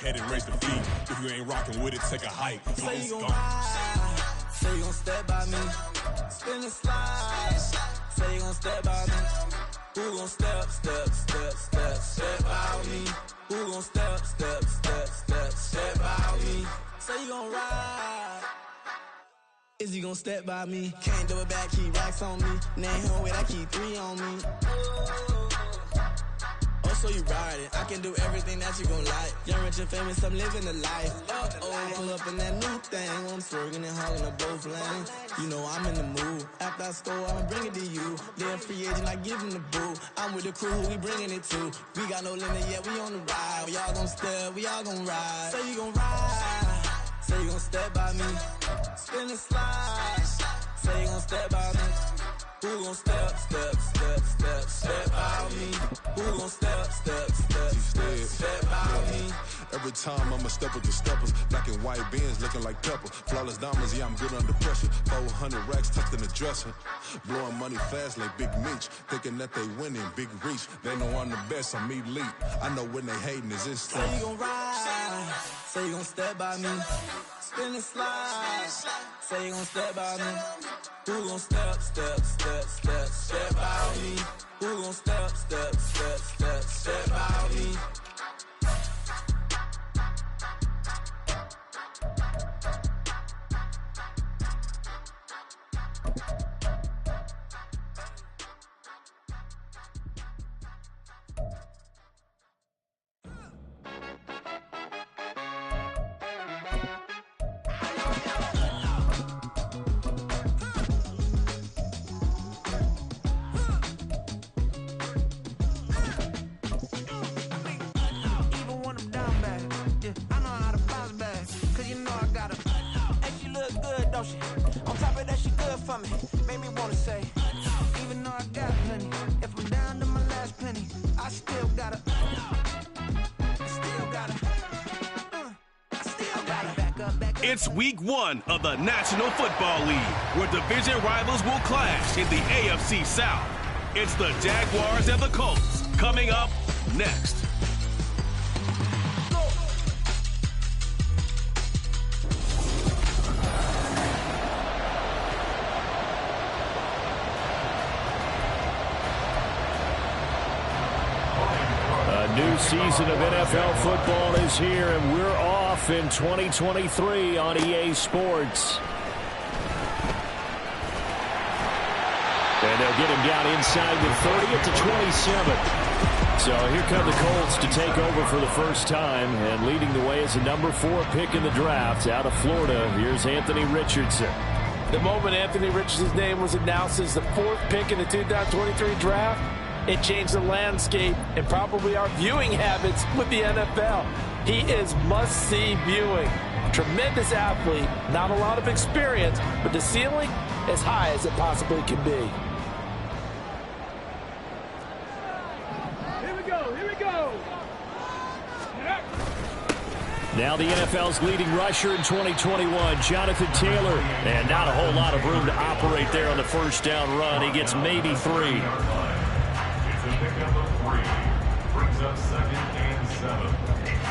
head and raise the feet. If you ain't rocking with it, take a hike. Say you gon' ride, say you gon' step by me, spin and slide. Say you gon' step by me, who gon' step by me? Who gon' step by me? Say you gon' ride. Is he gon' step by me? Can't do it back, keep racks on me. Name home with I keep 3 on me. Oh, so you riding? I can do everything that you gon' like. Young, rich, and famous, I'm living the life. Oh, pull up in that new thing. I'm swerving and hogging up both lanes. You know I'm in the mood. After I score, I'ma bring it to you. They're a free agent, I give him the boo. I'm with the crew, who we bringing it to. We got no limit yet, we on the ride. We all gon' step, we all gon' ride. Say you gon' ride. Say you gon' step by me. Spin and slide. Say you gon' step by me. Who gon' step by me? Who gon' step by me? Every time I'ma step with the steppers. Black and white beans looking like pepper. Flawless diamonds, yeah, I'm good under pressure. 400 racks tucked in the dresser. Blowing money fast like Big Meech. Thinking that they winning, big reach. They know I'm the best, I'm elite. I know when they hating is instant. Say you gon' ride. Say you gon' step by me. Spin and slide. Say you gon' step by me. Who gon' step by me? Who gon' step by me? On top of that, she good for me. Made me wanna say, even though I got plenty, if I'm down to my last penny, I still gotta back up. It's week 1 of the National Football League, where division rivals will clash in the AFC South. It's the Jaguars and the Colts coming up next. New season of NFL football is here, and we're off in 2023 on EA Sports. And they'll get him down inside the 30 at the 27. So here come the Colts to take over for the first time, and leading the way is the number 4 pick in the draft out of Florida. Here's Anthony Richardson. The moment Anthony Richardson's name was announced as the 4th pick in the 2023 draft, it changed the landscape and probably our viewing habits with the NFL. He is must-see viewing. Tremendous athlete, not a lot of experience, but the ceiling as high as it possibly can be. Here we go. Now the NFL's leading rusher in 2021, Jonathan Taylor. And not a whole lot of room to operate there on the first down run. He gets maybe 3. Brings up 2nd and 7.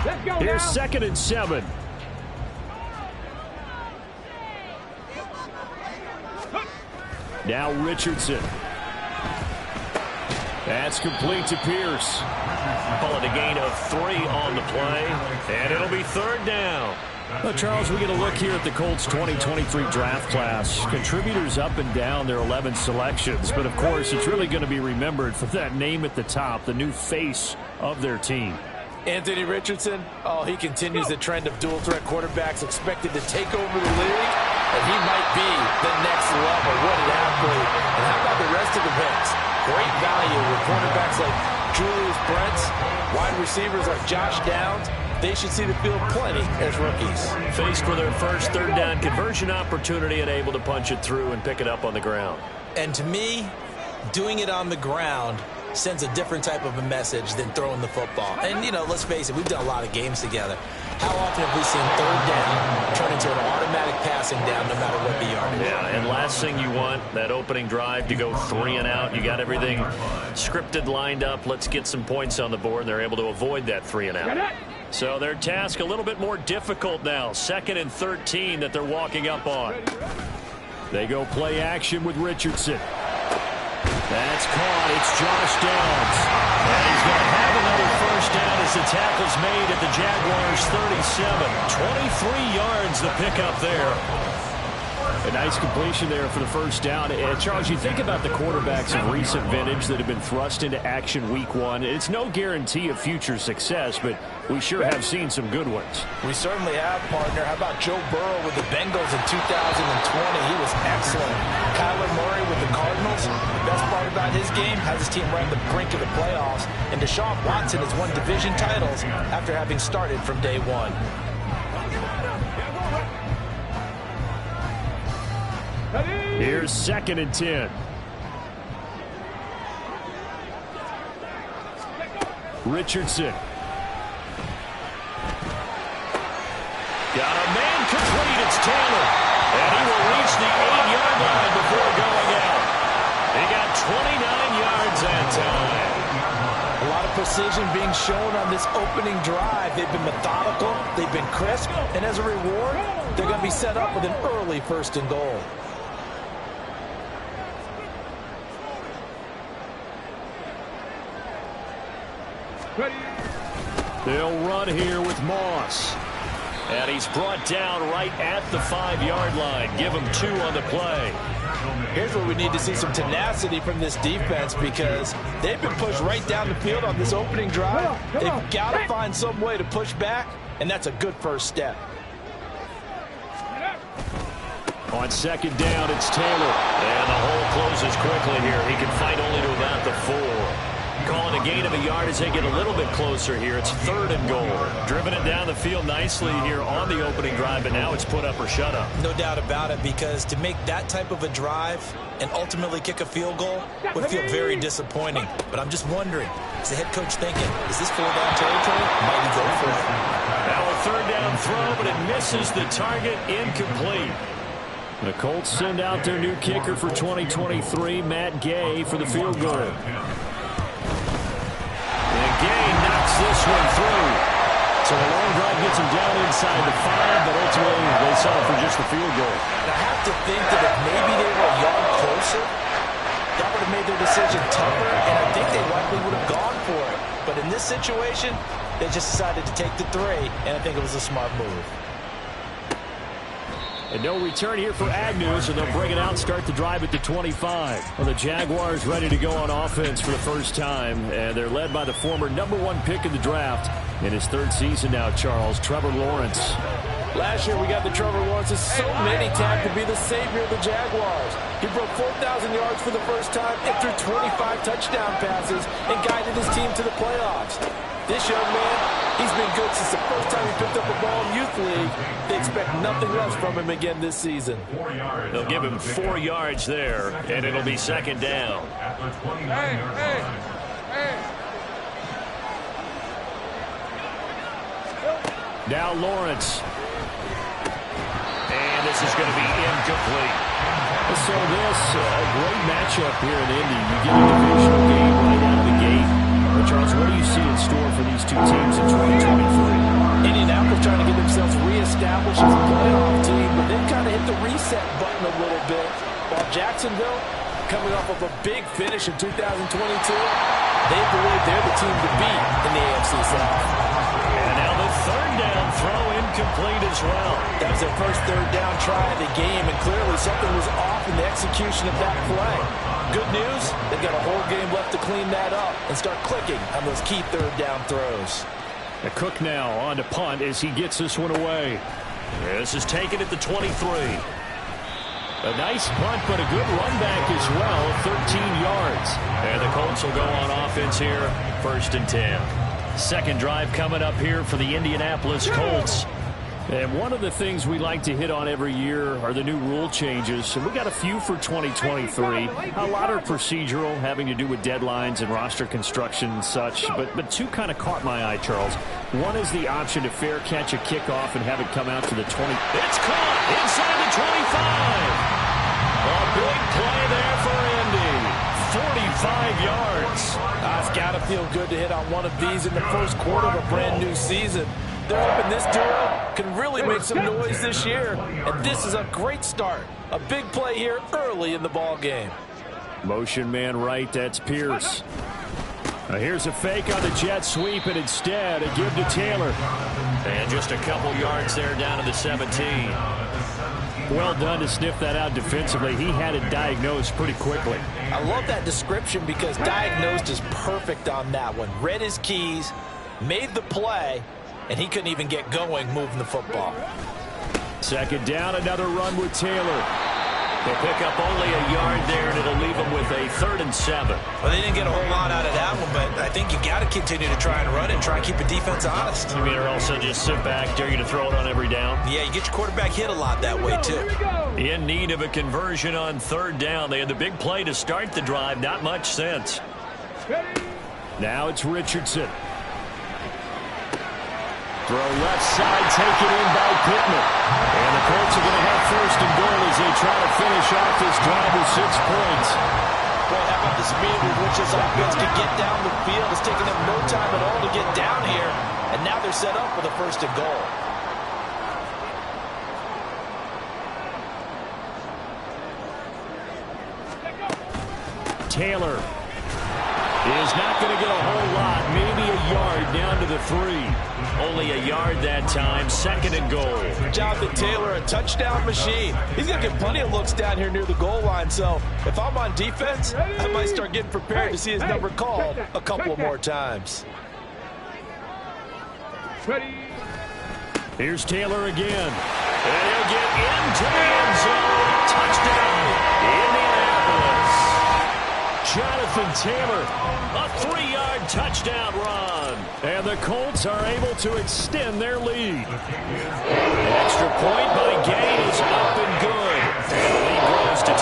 Let's go. Here's now. 2nd and 7. Now Richardson. That's complete to Pierce. Call it a gain of 3 on the play, and it'll be 3rd down. Well, Charles, we get a look here at the Colts 2023 draft class. Contributors up and down their 11 selections, but of course it's really going to be remembered for that name at the top, the new face of their team. Anthony Richardson, he continues the trend of dual-threat quarterbacks expected to take over the league, and he might be the next level. What an athlete. And how about the rest of the picks? Great value with cornerbacks like Julius Brents, wide receivers like Josh Downs. They should see the field plenty as rookies. Faced for their first 3rd down conversion opportunity and able to punch it through and pick it up on the ground. And to me, doing it on the ground sends a different type of a message than throwing the football. And, you know, let's face it, we've done a lot of games together. How often have we seen 3rd down turn into an automatic passing down no matter what the yardage? Yeah, and last thing you want, that opening drive to go 3 and out. You got everything scripted, lined up. Let's get some points on the board, and they're able to avoid that 3 and out. So their task a little bit more difficult now. 2nd and 13 that they're walking up on. They go play action with Richardson. That's caught. It's Josh Downs. And he's going to have another first down as the tackle's made at the Jaguars' 37. 23 yards the pickup there. A nice completion there for the first down. Charles, you think about the quarterbacks of recent vintage that have been thrust into action week 1. It's no guarantee of future success, but we sure have seen some good ones. We certainly have, partner. How about Joe Burrow with the Bengals in 2020? He was excellent. Kyler Murray with the Cardinals. The best part about his game has his team right on the brink of the playoffs. And Deshaun Watson has won division titles after having started from day 1. Here's 2nd and 10. Richardson. Got a man complete. It's Taylor. And he will reach the 8-yard line before going out. He got 29 yards that time. A lot of precision being shown on this opening drive. They've been methodical. They've been crisp. And as a reward, they're going to be set up with an early 1st and goal. They'll run here with Moss. And he's brought down right at the 5-yard line. Give him 2 on the play. Here's where we need to see some tenacity from this defense because they've been pushed right down the field on this opening drive. They've got to find some way to push back, and that's a good first step. On 2nd down, it's Taylor. And the hole closes quickly here. He can fight only to about the 4. Calling a gain of a yard as they get a little bit closer here. It's 3rd and goal. Driven it down the field nicely here on the opening drive, but now it's put up or shut up. No doubt about it, because to make that type of a drive and ultimately kick a field goal would feel very disappointing. But I'm just wondering, is the head coach thinking, is this 4-down territory? Might he go for it? Now a 3rd down throw, but it misses the target. Incomplete. The Colts send out their new kicker for 2023, Matt Gay, for the field goal. Gay knocks this one through. So a long drive gets him down inside the 5, but ultimately they settle for just the field goal. And I have to think that if maybe they were a yard closer, that would have made their decision tougher, and I think they likely would have gone for it. But in this situation, they just decided to take the 3, and I think it was a smart move. And no return here for Agnew, so they'll bring it out and start the drive at the 25. Well, the Jaguars ready to go on offense for the first time, and they're led by the former #1 pick in the draft in his 3rd season now, Charles, Trevor Lawrence. Last year we got the Trevor Lawrences. So many tagged to be the savior of the Jaguars. He broke 4,000 yards for the first time and threw 25 touchdown passes and guided his team to the playoffs. This young man, he's been good since the first time he picked up a ball in Youth League. They expect nothing less from him again this season. They'll give him 4 yards there, and it'll be 2nd down. Now Lawrence. And this is going to be incomplete. So this, a great matchup here in Indy. You get a divisional game right out of the gate. Charles, what do you see in store for these two teams in 2023? Indianapolis trying to get themselves reestablished as a playoff team, but they've kind of hit the reset button a little bit. While Jacksonville, coming off of a big finish in 2022, they believe they're the team to beat in the AFC South. And now the 3rd down throw incomplete as well. That was their first 3rd down try of the game, and clearly something was off in the execution of that play. Good news, they've got a whole game left to clean that up and start clicking on those key 3rd down throws. A Cook now on to punt as he gets this one away. This is taken at the 23. A nice punt, but a good run back as well, 13 yards. And the Colts will go on offense here, 1st and 10. 2nd drive coming up here for the Indianapolis Colts. And one of the things we like to hit on every year are the new rule changes. And we got a few for 2023. A lot are procedural, having to do with deadlines and roster construction and such. But 2 kind of caught my eye, Charles. One is the option to fair catch a kickoff and have it come out to the 20. It's caught inside the 25. A big play there for Indy. 45 yards. It's got to feel good to hit on one of these in the first quarter of a brand new season. They're hoping this duo can really make some noise this year, and this is a great start. A big play here early in the ball game. Motion man right, that's Pierce. Now here's a fake on the jet sweep, and instead a give to Taylor. And just a couple yards there down to the 17. Well done to sniff that out defensively. He had it diagnosed pretty quickly. I love that description because diagnosed is perfect on that one. Read his keys, made the play, and he couldn't even get going moving the football. Second down, another run with Taylor. They'll pick up only a yard there, and it'll leave them with a 3rd and 7. Well, they didn't get a whole lot out of that one, but I think you got to continue to try and run and try and keep the defense honest. You mean, or also just sit back, dare you to throw it on every down? Yeah, you get your quarterback hit a lot that way, too. In need of a conversion on 3rd down. They had the big play to start the drive. Not much sense. Now it's Richardson. Throw left side, taken in by Pittman. And the Colts are going to have 1st and goal as they try to finish off this drive with 6 points. Boy, how about the speed with which this offense can get down the field? It's taken them no time at all to get down here. And now they're set up for the 1st and goal. Taylor is not going to get a whole lot, maybe a yard down to the 3. Only a yard that time, 2nd and goal. Jonathan Taylor, a touchdown machine. He's going to get plenty of looks down here near the goal line, so if I'm on defense, I might start getting prepared to see his number called a couple of more times. Here's Taylor again. And he'll get into the end zone. Touchdown, Indianapolis. Jonathan Taylor, a 3-yard touchdown run. And the Colts are able to extend their lead. An extra point by Gay is up and good. And the lead grows to 10-0.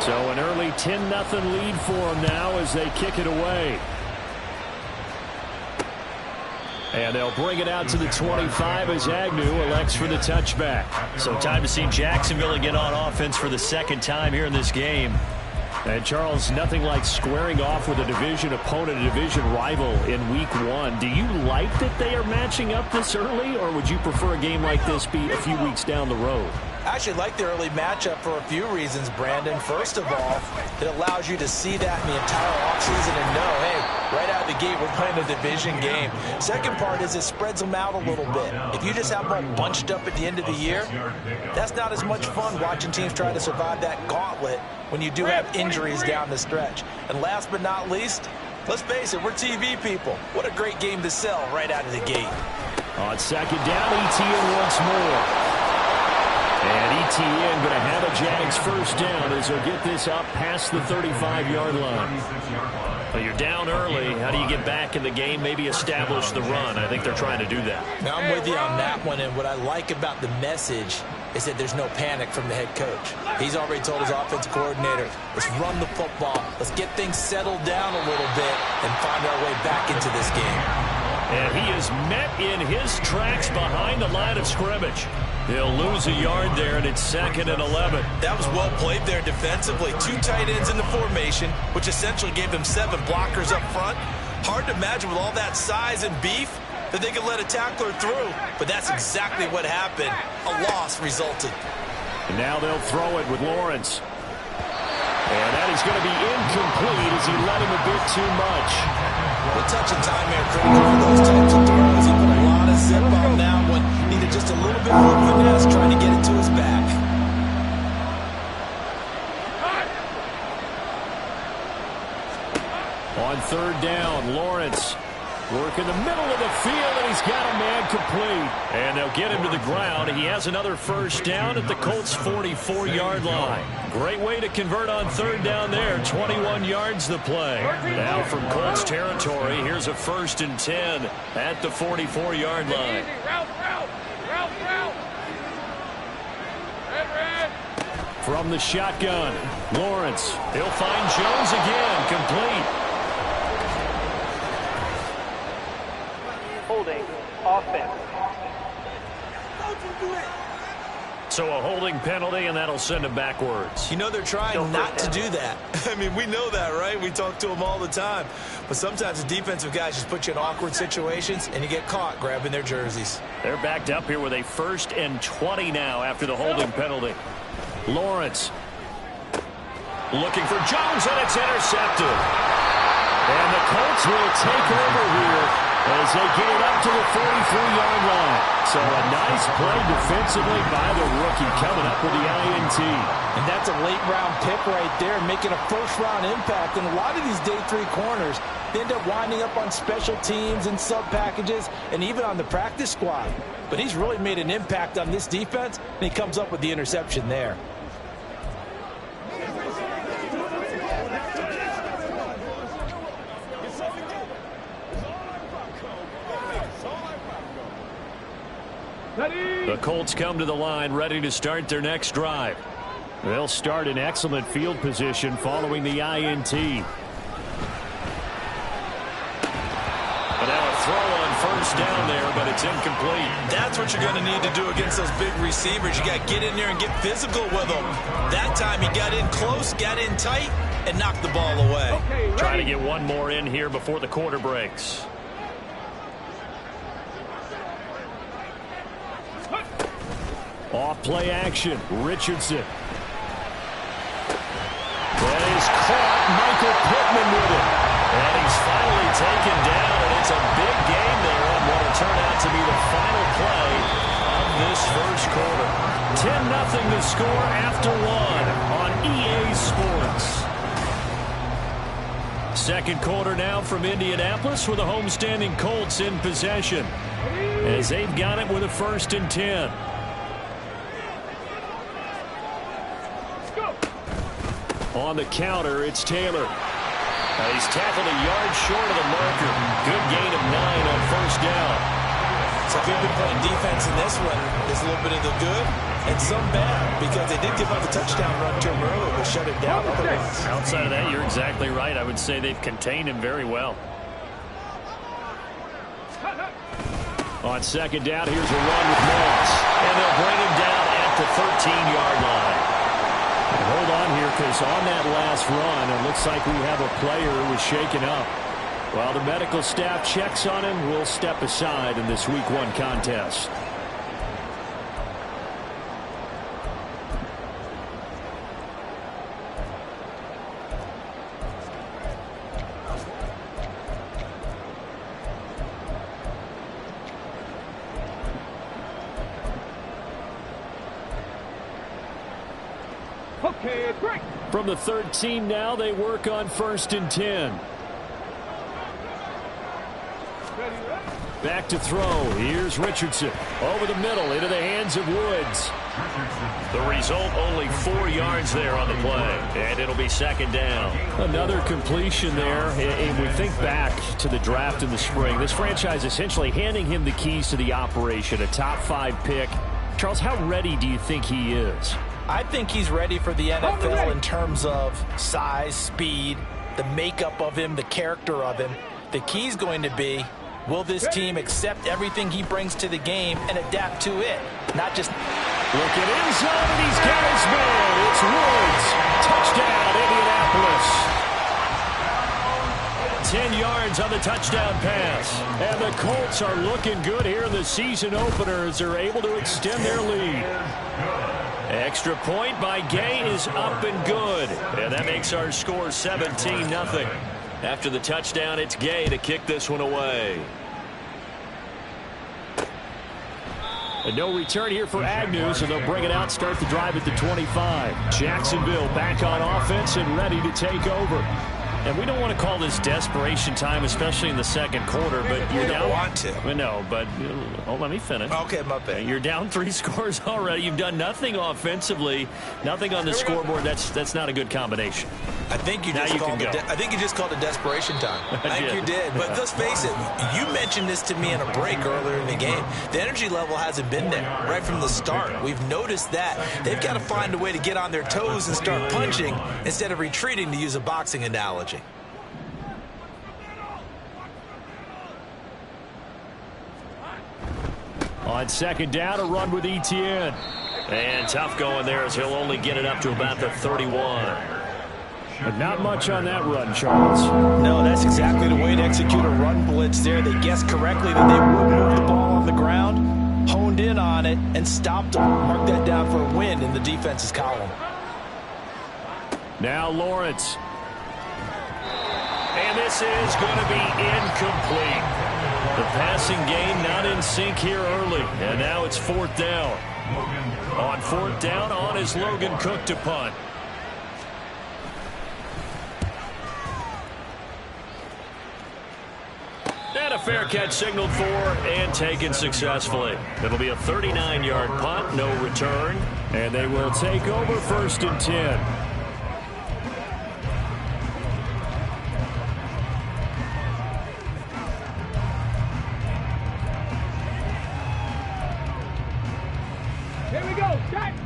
So an early 10-0 lead for them now as they kick it away. And they'll bring it out to the 25 as Agnew elects for the touchback. So time to see Jacksonville get on offense for the 2nd time here in this game. And Charles, nothing like squaring off with a division opponent, a division rival in week 1. Do you like that they are matching up this early, or would you prefer a game like this be a few weeks down the road? I actually like the early matchup for a few reasons, Brandon. First of all, it allows you to see that in the entire offseason and know, hey, right out of the gate, we're playing a division game. Second part is it spreads them out a little bit. If you just have them all bunched up at the end of the year, that's not as much fun watching teams try to survive that gauntlet when you do have injuries down the stretch. And last but not least, let's face it, we're TV people. What a great game to sell right out of the gate. On 2nd down, ETN once more. And ETN going to have a JAX 1st down as they'll get this up past the 35-yard line. But you're down early. How do you get back in the game, maybe establish the run? I think they're trying to do that. Now, I'm with you on that one, and what I like about the message is that there's no panic from the head coach. He's already told his offensive coordinator, let's run the football, let's get things settled down a little bit and find our way back into this game. And he is met in his tracks behind the line of scrimmage. He'll lose a yard there, and it's 2nd and 11. That was well played there defensively. 2 tight ends in the formation, which essentially gave them 7 blockers up front. Hard to imagine with all that size and beef that they could let a tackler through, but that's exactly what happened. A loss resulted. And now they'll throw it with Lawrence. And that is going to be incomplete as he let him a bit too much. The touch and time here critical for those types of throws. He put a lot of zip on that one. Needed just a little bit more finesse trying to get it to his back. On 3rd down, Lawrence work in the middle of the field, and he's got a man complete. And they'll get him to the ground. He has another 1st down at the Colts' 44-yard line. Great way to convert on 3rd down there. 21 yards the play. Now from Colts territory, here's a 1st and 10 at the 44-yard line. From the shotgun, Lawrence. He'll find Jones again, complete. Holding offense. So a holding penalty, and that'll send him backwards. You know they're trying not to do that. I mean, we know that, right? We talk to them all the time. But sometimes the defensive guys just put you in awkward situations, and you get caught grabbing their jerseys. They're backed up here with a 1st and 20 now after the holding penalty. Lawrence looking for Jones, and it's intercepted. And the Colts will take over here as they get it up to the 43-yard line. So a nice play defensively by the rookie coming up with the INT. And that's a late-round pick right there, making a first-round impact. And a lot of these day 3 corners, they end up winding up on special teams and sub-packages and even on the practice squad. But he's really made an impact on this defense, and he comes up with the interception there. The Colts come to the line ready to start their next drive. They'll start in excellent field position following the INT. But now a throw on 1st down there, but it's incomplete. That's what you're going to need to do against those big receivers. You got to get in there and get physical with them. That time he got in close, got in tight, and knocked the ball away. Trying to get one more in here before the quarter breaks. Off play action. Richardson. That is caught. Michael Pittman with it. And he's finally taken down, and it's a big game there on what will turn out to be the final play of this first quarter. 10-0 the score after 1 on EA Sports. Second quarter now from Indianapolis with the homestanding Colts in possession as they've got it with a 1st and 10. On the counter, it's Taylor. He's tackled a yard short of the marker. Good gain of 9 on 1st down. So if you've been playing defense in this one, there's a little bit of the good and some bad, because they did give up a touchdown run to him earlier, but shut it down otherwise. Outside of that, you're exactly right. I would say they've contained him very well. On 2nd down, here's a run with Moss. And they'll bring him down at the 13-yard line. Hold on here, because on that last run, it looks like we have a player who was shaken up. While the medical staff checks on him, we'll step aside in this Week 1 contest. Okay, great. From the 13 now, they work on 1st and 10. Back to throw. Here's Richardson. Over the middle, into the hands of Woods. The result, only 4 yards there on the play. And it'll be 2nd down. Another completion there. And we think back to the draft in the spring. This franchise essentially handing him the keys to the operation, a top 5 pick. Charles, how ready do you think he is? I think he's ready for the NFL in terms of size, speed, the makeup of him, the character of him. The key's going to be, will this team accept everything he brings to the game and adapt to it? Not just... Look at end zone, and he's got his man. It's Woods. Touchdown, Indianapolis. 10 yards on the touchdown pass. And the Colts are looking good here in the season opener as they're able to extend their lead. Extra point by Gay is up and good. And that makes our score 17-0. After the touchdown, it's Gay to kick this one away. And no return here for Agnew, so they'll bring it out, start the drive at the 25. Jacksonville back on offense and ready to take over. And we don't want to call this desperation time, especially in the second quarter, but you're down. You don't want to. No, but let me finish. Okay, my bad. You're down 3 scores already. You've done nothing offensively, nothing on the scoreboard. That's not a good combination. I think you just called it desperation time. I think you did. But let's face it, you mentioned this to me in a break earlier in the game. The energy level hasn't been there right from the start. We've noticed that. They've got to find a way to get on their toes and start punching instead of retreating, to use a boxing analogy. On 2nd down, a run with Etienne. And tough going there as he'll only get it up to about the 31. But not much on that run, Charles. No, that's exactly the way to execute a run blitz there. They guessed correctly that they would move the ball on the ground, honed in on it, and stopped them. Mark that down for a win in the defense's column. Now Lawrence. And this is going to be incomplete. The passing game not in sync here early. And now it's 4th down. On 4th down, on is Logan Cook to punt. And a fair catch signaled for and taken successfully. It'll be a 39-yard punt, no return. And they will take over 1st and 10. Here we go, JAX.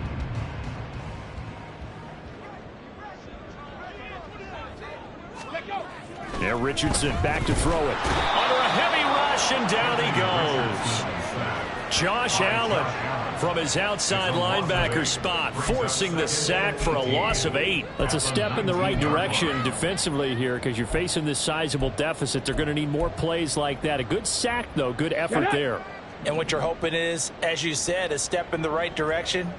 Let go. Now Richardson back to throw it. Under a heavy rush, and down he goes. Josh Allen from his outside linebacker spot, forcing the sack for a loss of 8. That's a step in the right direction defensively here because you're facing this sizable deficit. They're going to need more plays like that. A good sack, though. Good effort there. And what you're hoping is, as you said, a step in the right direction,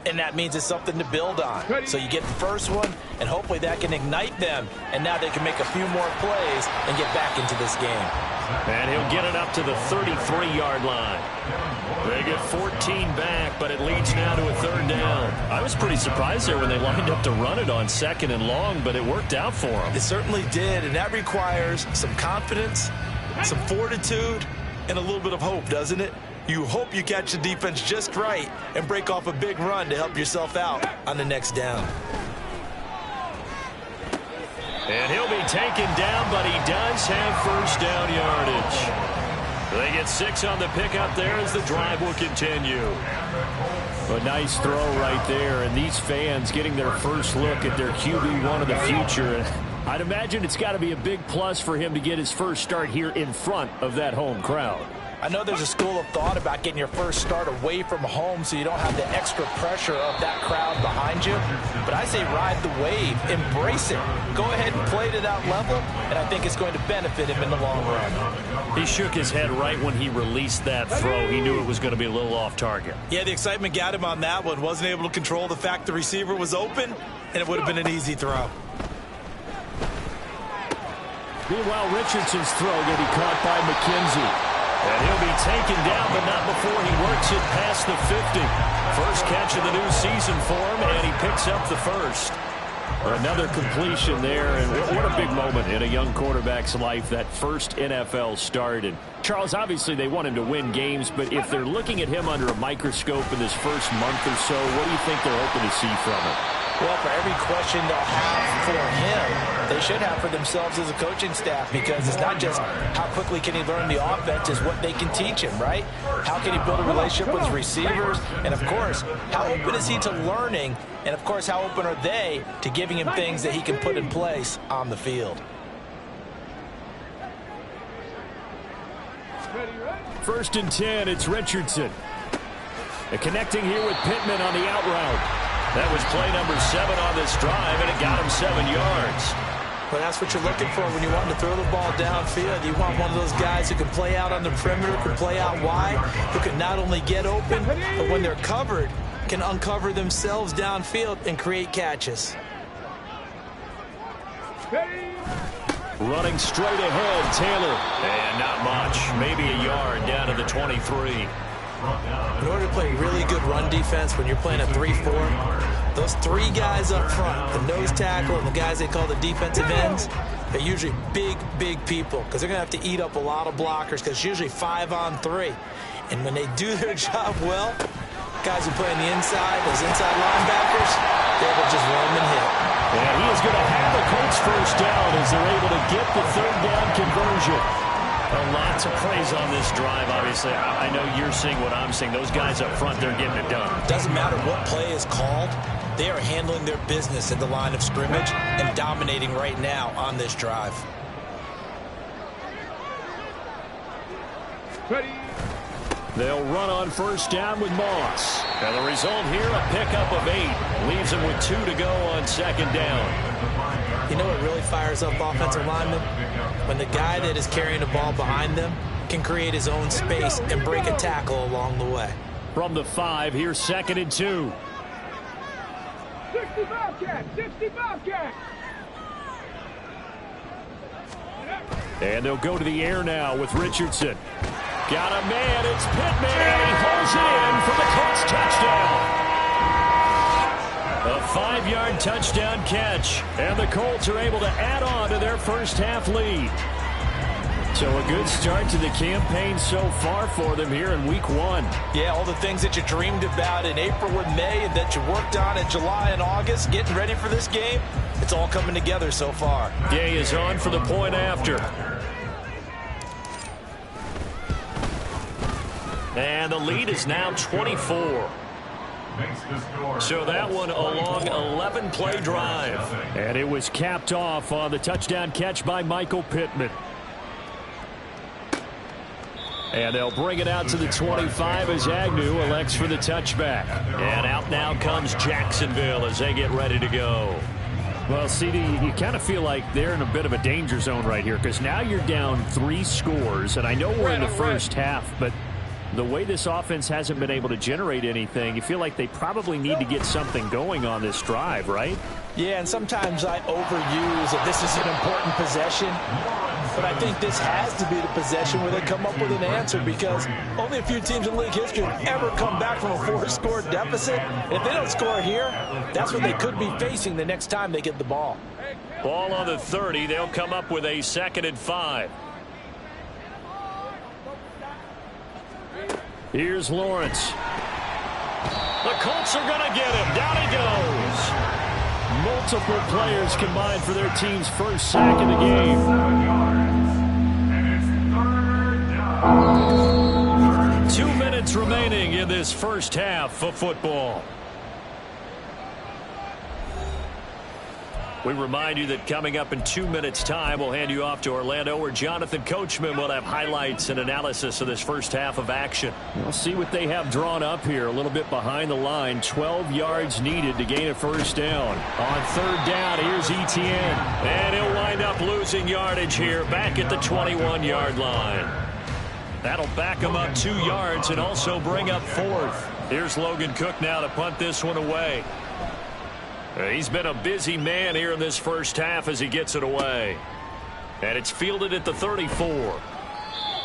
and that means it's something to build on. So you get the first one, and hopefully that can ignite them, and now they can make a few more plays and get back into this game. And he'll get it up to the 33-yard line. They get 14 back, but it leads now to a 3rd down. I was pretty surprised there when they lined up to run it on 2nd and long, but it worked out for them. It certainly did, and that requires some confidence, some fortitude, and a little bit of hope, doesn't it? You hope you catch the defense just right and break off a big run to help yourself out on the next down. And he'll be taken down, but he does have 1st down yardage. They get 6 on the pickup there as the drive will continue. A nice throw right there, and these fans getting their first look at their QB1 of the future. I'd imagine it's got to be a big plus for him to get his first start here in front of that home crowd. I know there's a school of thought about getting your first start away from home so you don't have the extra pressure of that crowd behind you. But I say ride the wave. Embrace it. Go ahead and play to that level, and I think it's going to benefit him in the long run. He shook his head right when he released that throw. He knew it was going to be a little off target. Yeah, the excitement got him on that one. Wasn't able to control the fact the receiver was open, and it would have been an easy throw. Meanwhile, Richardson's throw going to be caught by McKenzie. And he'll be taken down, but not before he works it past the 50. First catch of the new season for him, and he picks up the first. Another completion there, and what a big moment in a young quarterback's life, that first NFL start. And Charles, obviously they want him to win games, but if they're looking at him under a microscope in this first month or so, what do you think they're hoping to see from him? Well, for every question they'll have for him, they should have for themselves as a coaching staff, because it's not just how quickly can he learn the offense, it's what they can teach him, right? How can he build a relationship with his receivers? And, of course, how open is he to learning? And, of course, how open are they to giving him things that he can put in place on the field? First and 10, it's Richardson. And connecting here with Pittman on the out route. That was play number 7 on this drive, and it got him 7 yards. Well, that's what you're looking for when you want to throw the ball downfield. You want one of those guys who can play out on the perimeter, can play out wide, who can not only get open, but when they're covered, can uncover themselves downfield and create catches. Running straight ahead, Taylor. And not much, maybe a yard down to the 23. In order to play really good run defense when you're playing a 3-4, those 3 guys up front, the nose tackle and the guys they call the defensive ends, they're usually big, big people because they're going to have to eat up a lot of blockers because it's usually 5-on-3. And when they do their job well, guys who play on the inside, those inside linebackers, they're able to just roam and hit. And he is going to have the Colts first down as they're able to get the 3rd down conversion. A lot to praise on this drive, obviously. I know you're seeing what I'm seeing. Those guys up front, they're getting it done. Doesn't matter what play is called. They are handling their business at the line of scrimmage and dominating right now on this drive. They'll run on first down with Moss. And the result here, a pickup of 8. Leaves them with 2 to go on second down. You know what really fires up offensive linemen? When the guy that is carrying the ball behind them can create his own space and break a tackle along the way. From the 5, here's 2nd and 2. 60 Bobcats! 60 Bobcats! And they'll go to the air now with Richardson. Got a man, it's Pittman, and he holds it in for the Colts touchdown. A 5-yard touchdown catch, and the Colts are able to add on to their first half lead. So a good start to the campaign so far for them here in week 1. Yeah, all the things that you dreamed about in April and May and that you worked on in July and August, getting ready for this game, it's all coming together so far. Gay is on for the point after. And the lead is now 24. So that one a long 11-play drive. And it was capped off on the touchdown catch by Michael Pittman. And they'll bring it out to the 25 as Agnew elects for the touchback. And out now comes Jacksonville as they get ready to go. Well, CD, you kind of feel like they're in a bit of a danger zone right here because now you're down 3 scores. And I know we're in the first half, but the way this offense hasn't been able to generate anything, you feel like they probably need to get something going on this drive, right? Yeah, and sometimes I overuse that this is an important possession. But I think this has to be the possession where they come up with an answer because only a few teams in league history have ever come back from a 4-score deficit. And if they don't score here, that's what they could be facing the next time they get the ball. Ball on the 30. They'll come up with a 2nd and 5. Here's Lawrence. The Colts are going to get him. Down he goes. Multiple players combined for their team's first sack of the game. 2 minutes remaining in this first half of football. We remind you that coming up in 2 minutes' time, we'll hand you off to Orlando, where Jonathan Coachman will have highlights and analysis of this first half of action. We'll see what they have drawn up here. A little bit behind the line. 12 yards needed to gain a first down. On 3rd down, here's Etienne. And he'll wind up losing yardage here back at the 21-yard line. That'll back him up 2 yards and also bring up 4th. Here's Logan Cook now to punt this one away. He's been a busy man here in this first half as he gets it away. And it's fielded at the 34.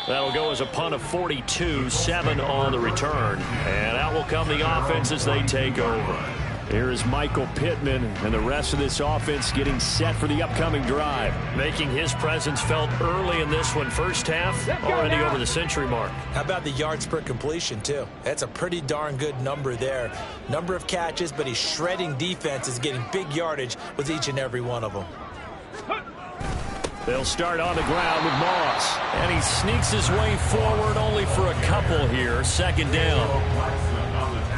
That'll go as a punt of 42, 7 on the return. And out will come the offense as they take over. Here is Michael Pittman and the rest of this offense getting set for the upcoming drive. Making his presence felt early in this one. First half, already over the century mark. How about the yards per completion, too? That's a pretty darn good number there. Number of catches, but he's shredding defenses, getting big yardage with each and every one of them. They'll start on the ground with Moss. And he sneaks his way forward only for a couple here. 2nd down.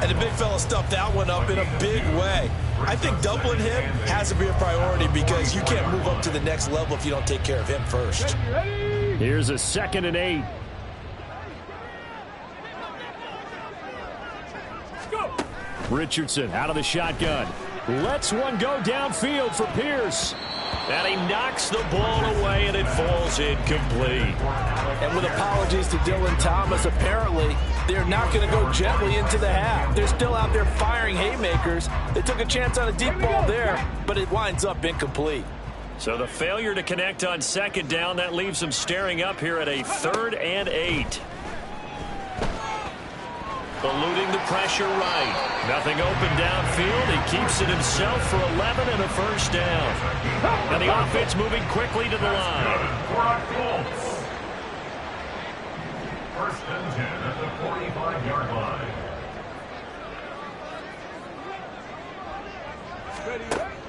And the big fella stuffed that one up in a big way. I think doubling him has to be a priority because you can't move up to the next level if you don't take care of him first. Here's a 2nd and 8. Richardson out of the shotgun. Lets one go downfield for Pierce. And he knocks the ball away, and it falls incomplete. And with apologies to Dylan Thomas, apparently they're not going to go gently into the half. They're still out there firing haymakers. They took a chance on a deep ball there, but it winds up incomplete. So the failure to connect on 2nd down, that leaves them staring up here at a 3rd and 8. Eluding the pressure right. Nothing open downfield. He keeps it himself for 11 and a first down. And the offense moving quickly to the line. 1st and 10 at the 45-yard line.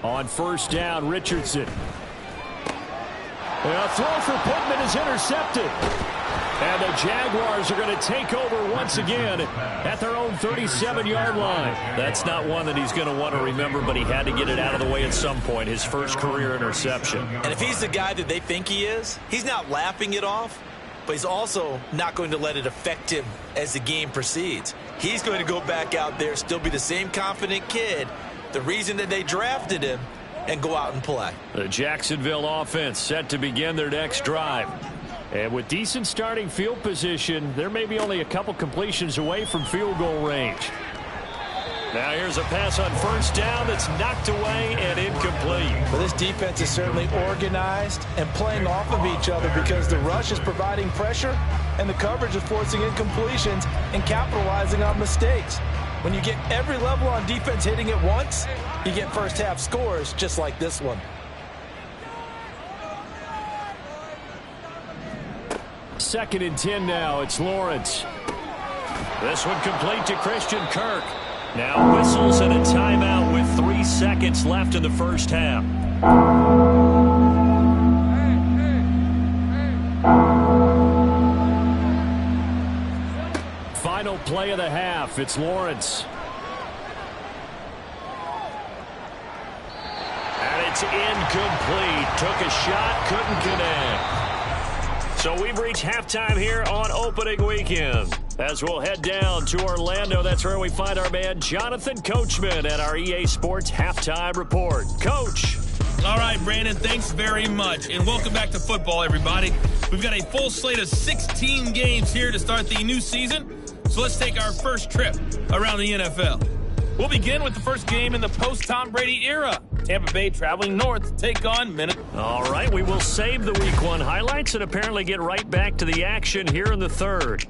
On 1st down, Richardson. And a throw for Pittman is intercepted. And the Jaguars are going to take over once again at their own 37-yard line. That's not one that he's going to want to remember, but he had to get it out of the way at some point, his first career interception. And if he's the guy that they think he is, he's not laughing it off. but he's also not going to let it affect him as the game proceeds. He's going to go back out there, still be the same confident kid, the reason that they drafted him, and go out and play. The Jacksonville offense set to begin their next drive. And with decent starting field position, they're maybe only a couple completions away from field goal range. Now here's a pass on first down that's knocked away and incomplete. But this defense is certainly organized and playing off of each other because the rush is providing pressure and the coverage is forcing incompletions and capitalizing on mistakes. When you get every level on defense hitting it once, you get first half scores just like this one. Second and 10 now. It's Lawrence. This one complete to Christian Kirk. Now whistles and a timeout with 3 seconds left in the first half. Final play of the half. It's Lawrence. And it's incomplete. Took a shot, couldn't connect. So we've reached halftime here on opening weekend. As we'll head down to Orlando, that's where we find our man Jonathan Coachman at our EA Sports Halftime Report. Coach. All right, Brandon, thanks very much. And welcome back to football, everybody. We've got a full slate of 16 games here to start the new season. So let's take our first trip around the NFL. We'll begin with the first game in the post-Tom Brady era. Tampa Bay traveling north to take on Minnesota. All right, we will save the Week 1 highlights and apparently get right back to the action here in the third.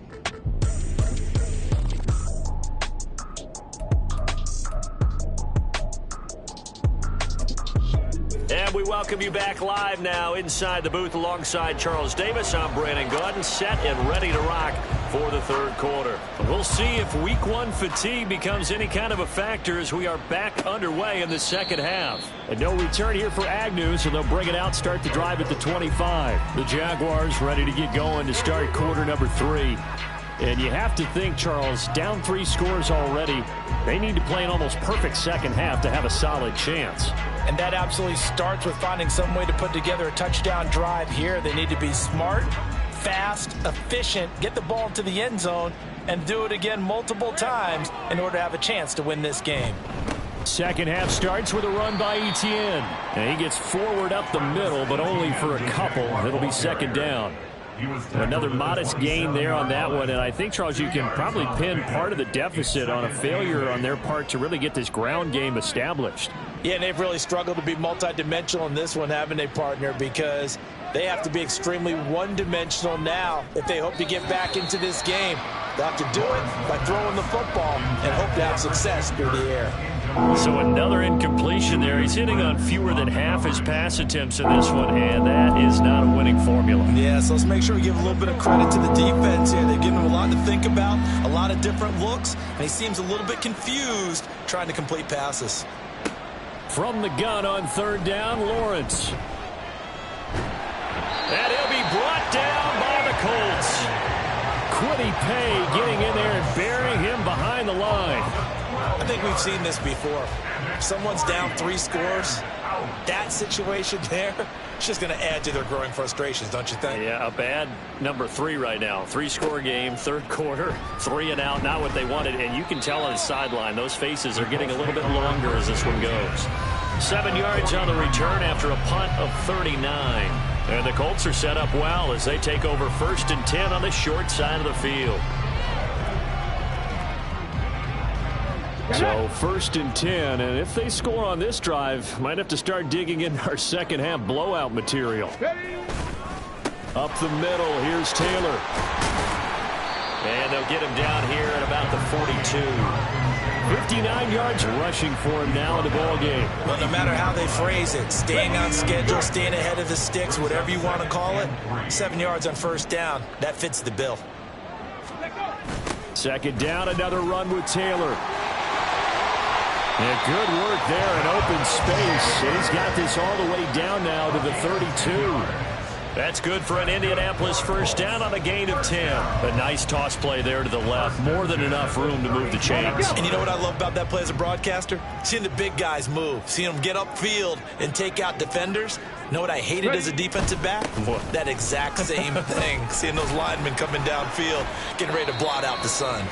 And we welcome you back live now inside the booth alongside Charles Davis. I'm Brandon Gordon, set and ready to rock for the third quarter. We'll see if Week 1 fatigue becomes any kind of a factor as we are back underway in the second half. And no return here for Agnew, so they'll bring it out, start the drive at the 25. The Jaguars ready to get going to start quarter number 3. And you have to think, Charles, down 3 scores already. They need to play an almost perfect second half to have a solid chance. And that absolutely starts with finding some way to put together a touchdown drive here. They need to be smart, fast, efficient, get the ball to the end zone, and do it again multiple times in order to have a chance to win this game. Second half starts with a run by Etienne. And he gets forward up the middle, but only for a couple. It'll be second down. Another modest gain there on that one, and I think, Charles, you can probably pin part of the deficit on a failure on their part to really get this ground game established. Yeah, and they've really struggled to be multidimensional in this one, having a partner, because they have to be extremely one-dimensional now if they hope to get back into this game. They'll have to do it by throwing the football and hope to have success through the air. So another incompletion there. He's hitting on fewer than half his pass attempts in this one, and that is not a winning formula. Yeah, so let's make sure we give a little bit of credit to the defense here. They've given him a lot to think about, a lot of different looks, and he seems a little bit confused trying to complete passes. From the gun on third down, Lawrence. And he'll be brought down by the Colts. Quiddy Pay getting in there and burying him behind the line. I think we've seen this before. If someone's down 3 scores, that situation there, it's just going to add to their growing frustrations, don't you think? Yeah, a bad number 3 right now. 3-score game, third quarter, 3 and out, not what they wanted. And you can tell on the sideline, those faces are getting a little bit longer as this one goes. 7 yards on the return after a punt of 39. And the Colts are set up well as they take over 1st and 10 on the short side of the field. So 1st and 10, and if they score on this drive, might have to start digging in our second half blowout material. Up the middle, here's Taylor. And they'll get him down here at about the 42. 59 yards rushing for him now in the ball game. Well, no matter how they phrase it, staying on schedule, staying ahead of the sticks, whatever you want to call it, 7 yards on first down, that fits the bill. Second down, another run with Taylor. And good work there in open space. And he's got this all the way down now to the 32. That's good for an Indianapolis first down on a gain of 10. A nice toss play there to the left. More than enough room to move the chains. And you know what I love about that play as a broadcaster? Seeing the big guys move. Seeing them get upfield and take out defenders. You know what I hated as a defensive back? What? That exact same thing. Seeing those linemen coming downfield, getting ready to blot out the sun.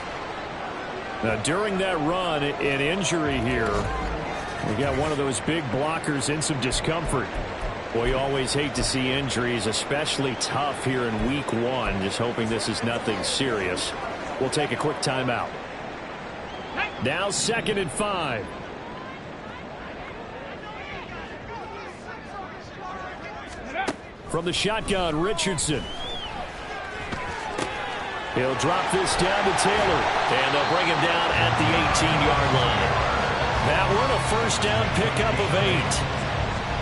Now, during that run, an injury here. We got one of those big blockers in some discomfort. Well, you always hate to see injuries, especially tough here in week 1. Just hoping this is nothing serious. We'll take a quick timeout. Now 2nd and 5. From the shotgun, Richardson. He'll drop this down to Taylor. And they'll bring him down at the 18-yard line. That one a first down pickup of 8.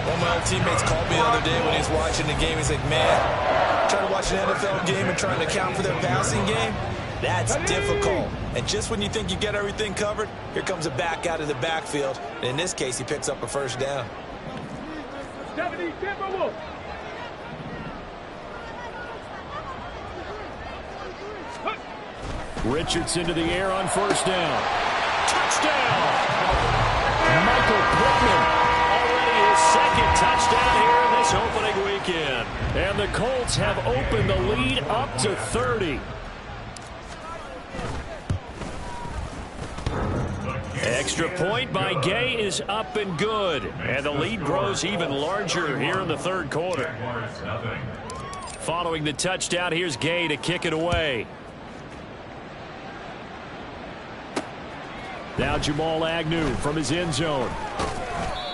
One of my old teammates called me the other day when he was watching the game. He's like, man, trying to watch an NFL game and trying to account for their passing game, that's difficult. And just when you think you get everything covered, here comes a back out of the backfield. And in this case, he picks up a first down. 70, Timberwolves. Richardson to the air on first down. Touchdown! Michael Pittman. Already his second touchdown here in this opening weekend. And the Colts have opened the lead up to 30. Extra point by Gay is up and good. And the lead grows even larger here in the third quarter. Following the touchdown, here's Gay to kick it away. Now Jamal Agnew from his end zone.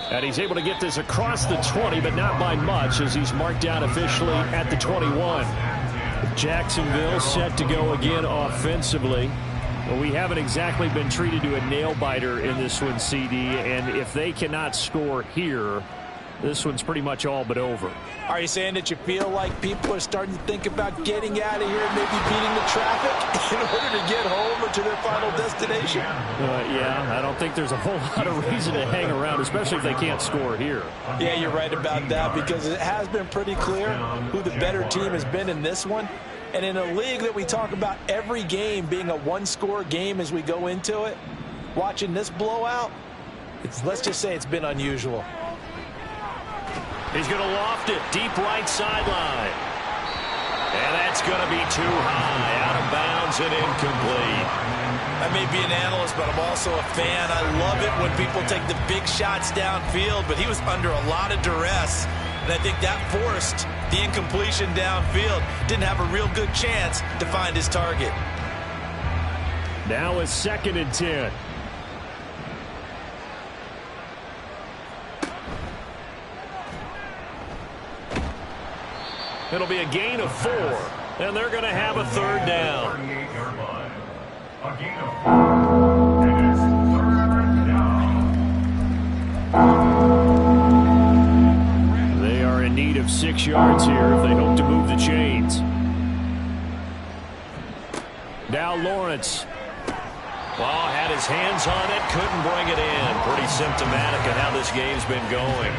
And he's able to get this across the 20, but not by much, as he's marked down officially at the 21. Jacksonville set to go again offensively. Well, we haven't exactly been treated to a nail-biter in this one, CD, and if they cannot score here, this one's pretty much all but over. Are you saying that you feel like people are starting to think about getting out of here and maybe beating the traffic in order to get home or to their final destination? Yeah, I don't think there's a whole lot of reason to hang around, especially if they can't score here. Yeah, you're right about that, because it has been pretty clear who the better team has been in this one. And in a league that we talk about every game being a one-score game as we go into it, watching this blowout, let's just say it's been unusual. He's going to loft it deep right sideline. And that's going to be too high, out of bounds and incomplete. I may be an analyst, but I'm also a fan. I love it when people take the big shots downfield, but he was under a lot of duress. And I think that forced the incompletion downfield. Didn't have a real good chance to find his target. Now a 2nd and 10. It'll be a gain of 4, and they're going to have a third down. A gain of 4, and it's third down. They are in need of 6 yards here if they hope to move the chains. Now Lawrence. Well, had his hands on it, couldn't bring it in. Pretty symptomatic of how this game's been going.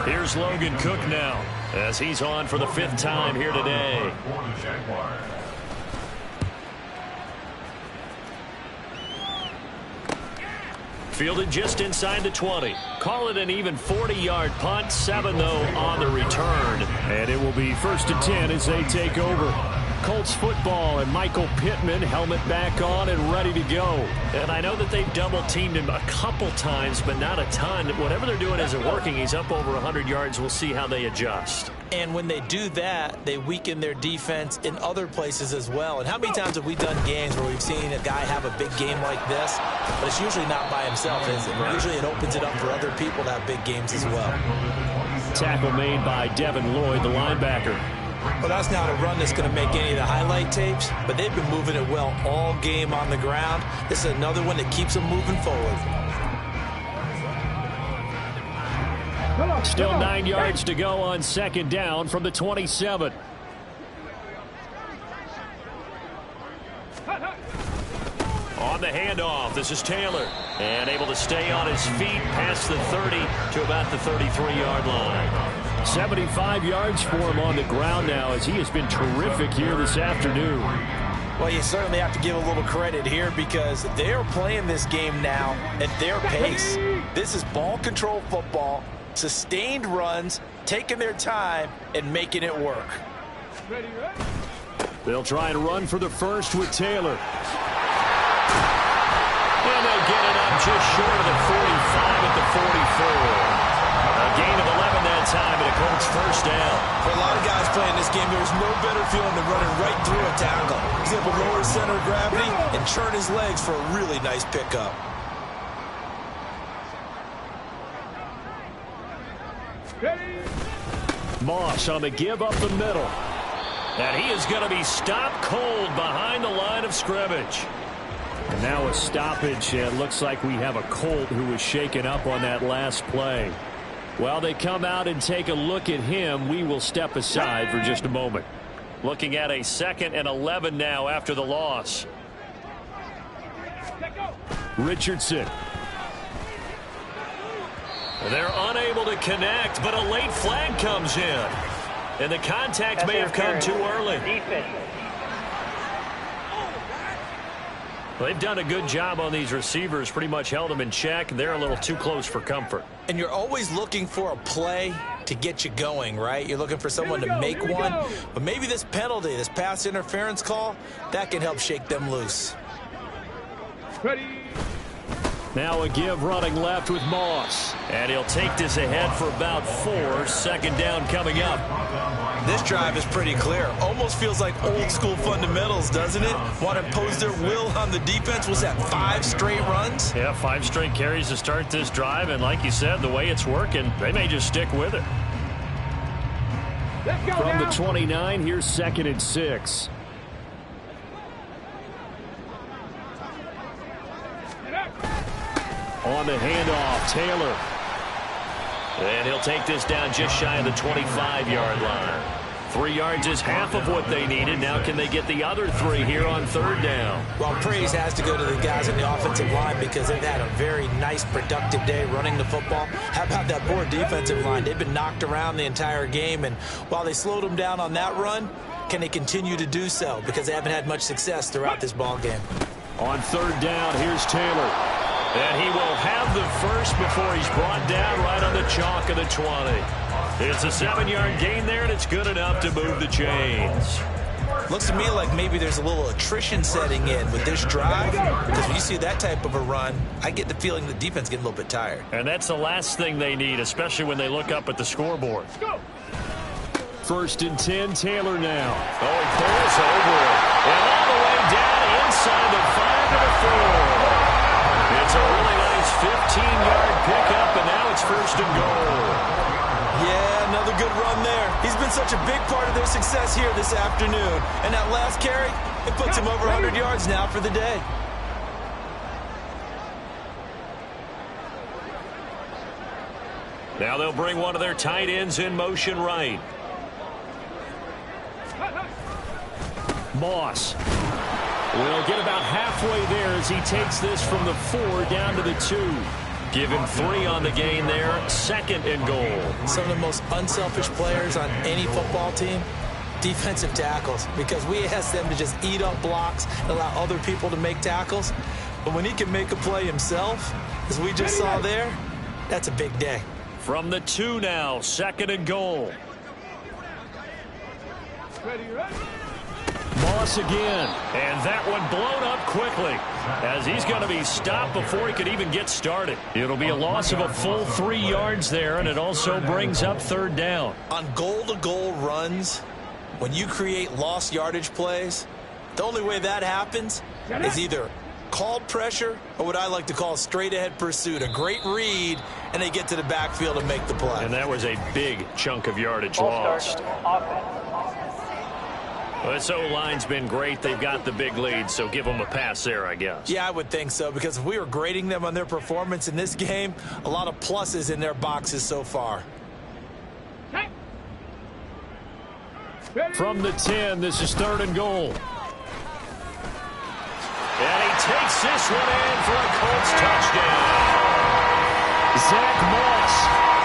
Here's Logan Cook now, as he's on for the 5th time here today. Fielded just inside the 20. Call it an even 40-yard punt. 7, though, on the return. And it will be 1st and 10 as they take over. Colts football, and Michael Pittman, helmet back on and ready to go. And I know that they've double-teamed him a couple times, but not a ton. Whatever they're doing isn't working. He's up over 100 yards. We'll see how they adjust. And when they do that, they weaken their defense in other places as well. And how many times have we done games where we've seen a guy have a big game like this, but it's usually not by himself, is it? Usually it opens it up for other people to have big games as well. Tackle made by Devin Lloyd, the linebacker. Well, that's not a run that's going to make any of the highlight tapes, but they've been moving it well all game on the ground. This is another one that keeps them moving forward. Still 9 yards to go on 2nd down from the 27. On the handoff, this is Taylor. And able to stay on his feet past the 30 to about the 33-yard line. 75 yards for him on the ground now, as he has been terrific here this afternoon. Well, you certainly have to give a little credit here because they're playing this game now at their pace. This is ball control football, sustained runs, taking their time and making it work. They'll try and run for the first with Taylor. And they'll get it up just short of the 45 at the 44. A gain of 11 that time, and a Colts first down. For a lot of guys playing this game, there's no better feeling than running right through a tackle. He's able to lower his center of gravity and churn his legs for a really nice pickup. Moss on the give up the middle. And he is going to be stopped cold behind the line of scrimmage. And now a stoppage. It looks like we have a Colt who was shaken up on that last play. While they come out and take a look at him, we will step aside for just a moment. Looking at a 2nd and 11 now after the loss. Richardson. They're unable to connect, but a late flag comes in. And the contact may have come too early. They've done a good job on these receivers, pretty much held them in check. They're a little too close for comfort. And you're always looking for a play to get you going, right? You're looking for someone to make one. But maybe this penalty, this pass interference call, that can help shake them loose. Now a give running left with Moss. And he'll take this ahead for about 4. 2nd down coming up. This drive is pretty clear. Almost feels like old school fundamentals, doesn't it? Want to impose their will on the defense. Was that 5 straight runs? Yeah, 5 straight carries to start this drive. And like you said, the way it's working, they may just stick with it. From the 29, here's 2nd and 6. On the handoff, Taylor. And he'll take this down just shy of the 25-yard line. 3 yards is half of what they needed. Now can they get the other 3 here on 3rd down? Well, praise has to go to the guys on the offensive line because they've had a very nice, productive day running the football. How about that poor defensive line? They've been knocked around the entire game, and while they slowed them down on that run, can they continue to do so? Because they haven't had much success throughout this ball game. On 3rd down, here's Taylor. And he will have the first before he's brought down right on the chalk of the 20. It's a 7-yard gain there, and it's good enough to move the chains. Looks to me like maybe there's a little attrition setting in with this drive, because when you see that type of a run, I get the feeling the defense getting a little bit tired. And that's the last thing they need, especially when they look up at the scoreboard. 1st and 10, Taylor now. Oh, he pulls over it. And all the way down inside the 5 to the 4. It's a really nice 15-yard pickup, and now it's 1st and goal. Yeah, another good run there. He's been such a big part of their success here this afternoon. And that last carry, it puts him over 100 yards now for the day. Now they'll bring one of their tight ends in motion right. Moss will get about halfway there as he takes this from the 4 down to the 2. Give him 3 on the gain there. 2nd and goal. Some of the most unselfish players on any football team, defensive tackles, because we ask them to just eat up blocks and allow other people to make tackles. But when he can make a play himself, as we just saw there, that's a big day. From the 2 now, 2nd and goal. Moss again, and that one blown up quickly as he's going to be stopped before he could even get started. It'll be a loss of a full 3 yards there, and it also brings up 3rd down. On goal-to-goal runs, when you create lost yardage plays, the only way that happens is either called pressure or what I like to call straight-ahead pursuit, a great read, and they get to the backfield and make the play. And that was a big chunk of yardage lost. Well, this O-line's been great. They've got the big lead, so give them a pass there, I guess. Yeah, I would think so, because if we were grading them on their performance in this game, a lot of pluses in their boxes so far. From the 10, this is 3rd and goal. And he takes this one in for a Colts touchdown. Zach Moss,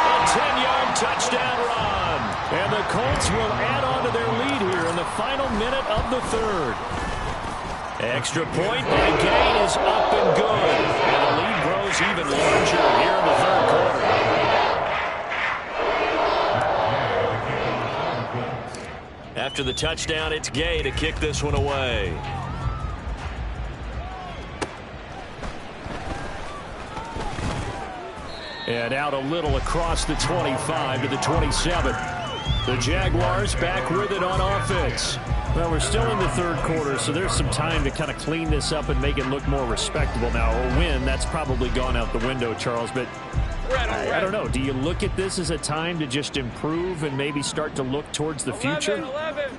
a 10-yard touchdown run. And the Colts will add on to their lead here in the final minute of the third. Extra point by Gain is up and good. And the lead grows even larger here in the third quarter. After the touchdown, it's Gay to kick this one away. And out a little across the 25 to the 27. The Jaguars back with it on offense. Well, we're still in the third quarter, so there's some time to kind of clean this up and make it look more respectable now. A win, that's probably gone out the window, Charles, but I don't know. Do you look at this as a time to just improve and maybe start to look towards the future?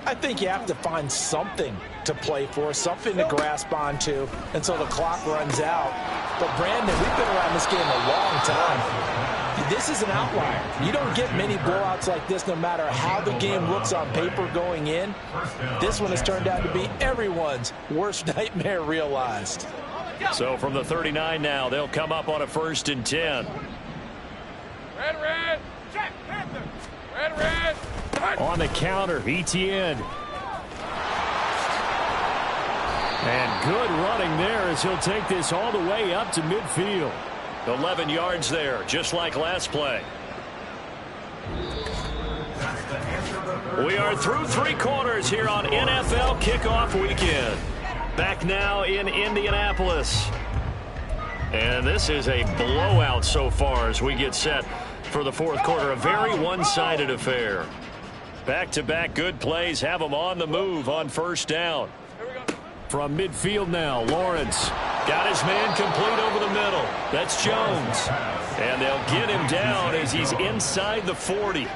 I think you have to find something to play for, something to grasp onto until the clock runs out. But, Brandon, we've been around this game a long time. This is an outlier. You don't get many blowouts like this no matter how the game looks on paper going in. This one has turned out to be everyone's worst nightmare realized. So from the 39 now, they'll come up on a 1st and 10. Red. Check, Panther. Red. On the counter, Etienne. And good running there as he'll take this all the way up to midfield. 11 yards there, just like last play. We are through 3 quarters here on NFL Kickoff Weekend. Back now in Indianapolis. And this is a blowout so far as we get set for the fourth quarter. A very one-sided affair. Back-to-back good plays have them on the move on 1st down. From midfield now, Lawrence got his man complete over the middle. That's Jones. And they'll get him down as he's inside the 40.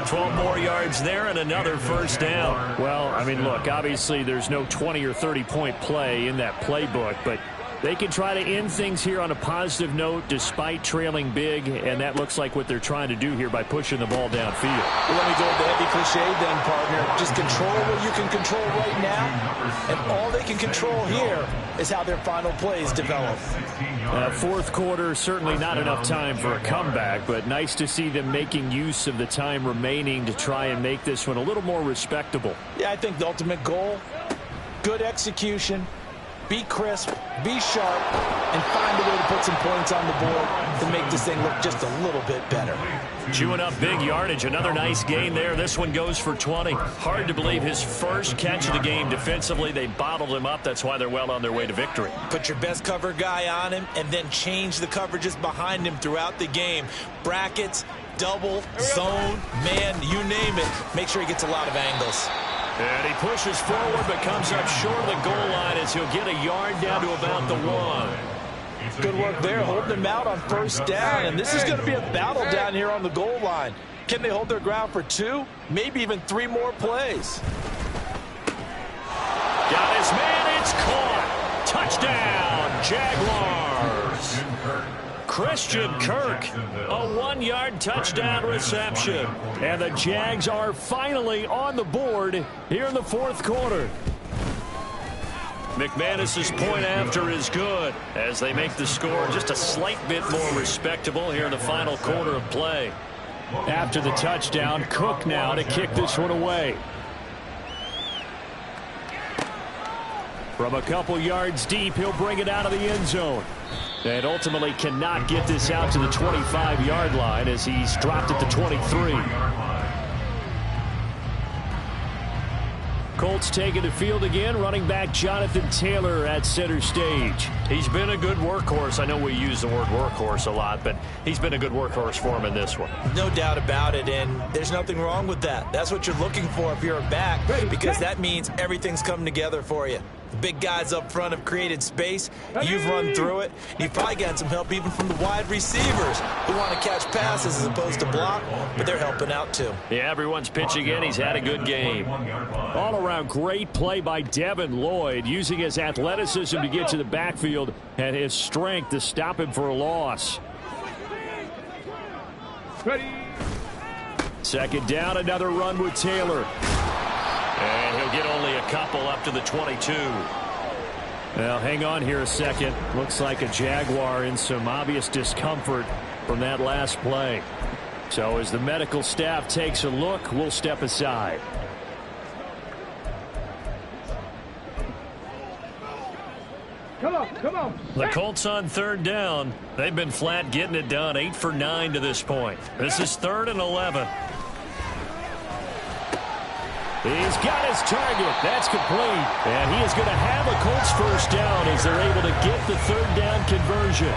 12 more yards there and another 1st down. Well, I mean, look, obviously there's no 20 or 30-point play in that playbook, but they can try to end things here on a positive note despite trailing big, and that looks like what they're trying to do here by pushing the ball downfield. Well, let me go with the heavy cliche then, partner. Just control what you can control right now, and all they can control here is how their final plays develop. Fourth quarter, certainly not enough time for a comeback, but nice to see them making use of the time remaining to try and make this one a little more respectable. Yeah, I think the ultimate goal, good execution, be crisp, be sharp, and find a way to put some points on the board to make this thing look just a little bit better. Chewing up big yardage. Another nice gain there. This one goes for 20. Hard to believe his first catch of the game defensively. They bottled him up. That's why they're well on their way to victory. Put your best cover guy on him and then change the coverages behind him throughout the game. Brackets, double, zone, man, you name it. Make sure he gets a lot of angles. And he pushes forward but comes up short of the goal line as he'll get a yard down to about the 1. Good work there, holding them out on 1st down. And this is going to be a battle down here on the goal line. Can they hold their ground for 2, maybe even 3 more plays? Got his man, it's caught. Touchdown, Jaguars. Christian Kirk, a 1-yard touchdown reception. And the Jags are finally on the board here in the fourth quarter. McManus's point after is good as they make the score just a slight bit more respectable here in the final quarter of play. After the touchdown, Cook now to kick this one away. From a couple yards deep, he'll bring it out of the end zone. And ultimately cannot get this out to the 25-yard line as he's dropped at the 23. Colts taking the field again. Running back Jonathan Taylor at center stage. He's been a good workhorse. I know we use the word workhorse a lot, but he's been a good workhorse for him in this one. No doubt about it, and there's nothing wrong with that. That's what you're looking for if you're a back, because that means everything's coming together for you. The big guys up front have created space. You've run through it. You've probably gotten some help even from the wide receivers who want to catch passes as opposed to block, but they're helping out too. Yeah, everyone's pitching in. He's had a good game. All around great play by Devin Lloyd, using his athleticism to get to the backfield and his strength to stop him for a loss. Second down, another run with Taylor. And he'll get only a couple up to the 22. Well, hang on here a second. Looks like a Jaguar in some obvious discomfort from that last play. So as the medical staff takes a look, we'll step aside. Come on. The Colts on third down. They've been flat getting it done. 8 for 9 to this point. This is 3rd and 11. He's got his target. That's complete. And he is going to have a Colts first down as they're able to get the third down conversion.